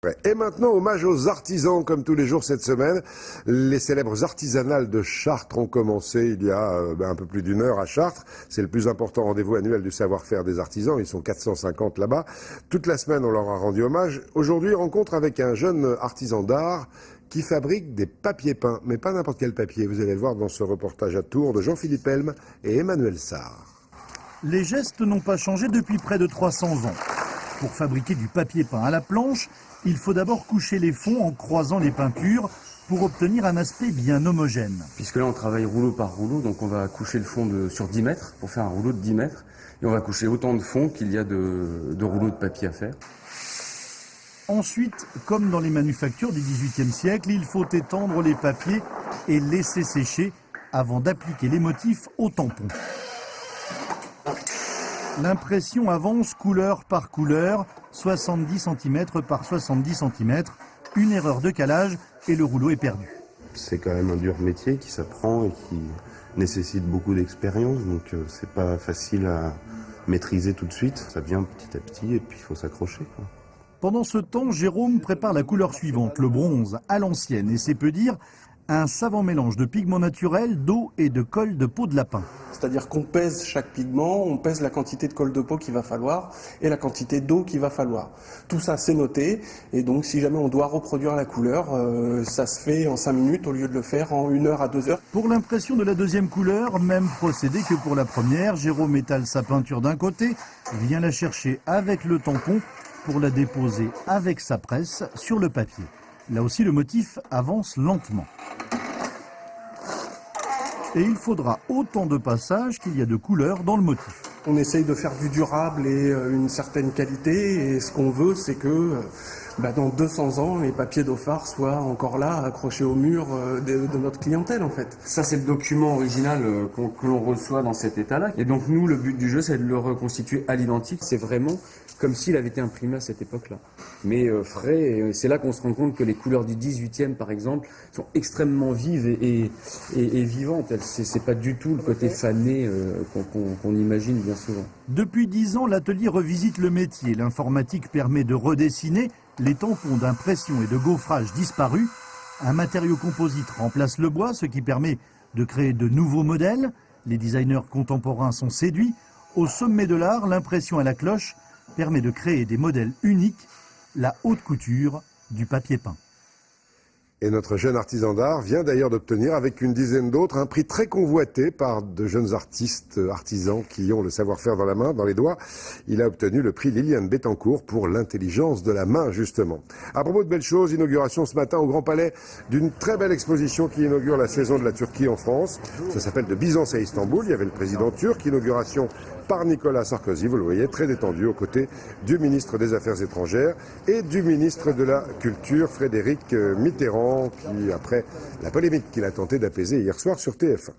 Ouais. Et maintenant, hommage aux artisans, comme tous les jours cette semaine. Les célèbres artisanales de Chartres ont commencé il y a un peu plus d'une heure à Chartres. C'est le plus important rendez-vous annuel du savoir-faire des artisans. Ils sont 450 là-bas. Toute la semaine, on leur a rendu hommage. Aujourd'hui, rencontre avec un jeune artisan d'art qui fabrique des papiers peints. Mais pas n'importe quel papier. Vous allez le voir dans ce reportage à Tours de Jean-Philippe Helm et Emmanuel Sarr. Les gestes n'ont pas changé depuis près de 300 ans. Pour fabriquer du papier peint à la planche, il faut d'abord coucher les fonds en croisant les peintures pour obtenir un aspect bien homogène. Puisque là on travaille rouleau par rouleau, donc on va coucher le fond sur 10 mètres pour faire un rouleau de 10 mètres. Et on va coucher autant de fonds qu'il y a de rouleaux de papier à faire. Ensuite, comme dans les manufactures du XVIIIe siècle, il faut étendre les papiers et laisser sécher avant d'appliquer les motifs au tampon. L'impression avance couleur par couleur, 70 cm par 70 cm. Une erreur de calage et le rouleau est perdu. C'est quand même un dur métier qui s'apprend et qui nécessite beaucoup d'expérience, donc c'est pas facile à maîtriser tout de suite. Ça vient petit à petit et puis il faut s'accrocher, quoi. Pendant ce temps, Jérôme prépare la couleur suivante, le bronze, à l'ancienne, et c'est peu dire un savant mélange de pigments naturels, d'eau et de colle de peau de lapin. C'est-à-dire qu'on pèse chaque pigment, on pèse la quantité de colle de peau qu'il va falloir et la quantité d'eau qu'il va falloir. Tout ça c'est noté et donc si jamais on doit reproduire la couleur, ça se fait en 5 minutes au lieu de le faire en 1 heure à 2 heures. Pour l'impression de la deuxième couleur, même procédé que pour la première. Jérôme étale sa peinture d'un côté, vient la chercher avec le tampon pour la déposer avec sa presse sur le papier. Là aussi le motif avance lentement. Et il faudra autant de passages qu'il y a de couleurs dans le motif. On essaye de faire du durable et une certaine qualité et ce qu'on veut c'est que dans 200 ans les papiers Dauphard soient encore là accrochés au mur de notre clientèle en fait. Ça c'est le document original que l'on reçoit dans cet état-là. Et donc nous le but du jeu c'est de le reconstituer à l'identique. C'est vraiment comme s'il avait été imprimé à cette époque-là. Mais frais, et c'est là qu'on se rend compte que les couleurs du 18e par exemple sont extrêmement vives et vivantes. C'est pas du tout le côté fané qu'on imagine bien souvent. Depuis 10 ans, l'atelier revisite le métier. L'informatique permet de redessiner les tampons d'impression et de gaufrage disparus. Un matériau composite remplace le bois, ce qui permet de créer de nouveaux modèles. Les designers contemporains sont séduits. Au sommet de l'art, l'impression à la cloche permet de créer des modèles uniques, la haute couture du papier peint. Et notre jeune artisan d'art vient d'ailleurs d'obtenir, avec une dizaine d'autres, un prix très convoité par de jeunes artistes, artisans qui ont le savoir-faire dans la main, dans les doigts. Il a obtenu le prix Liliane Bettencourt pour l'intelligence de la main, justement. À propos de belles choses, inauguration ce matin au Grand Palais d'une très belle exposition qui inaugure la saison de la Turquie en France. Ça s'appelle De Byzance à Istanbul. Il y avait le président turc. Inauguration par Nicolas Sarkozy, vous le voyez, très détendu, aux côtés du ministre des Affaires étrangères et du ministre de la Culture, Frédéric Mitterrand, qui, après la polémique qu'il a tenté d'apaiser hier soir sur TF1.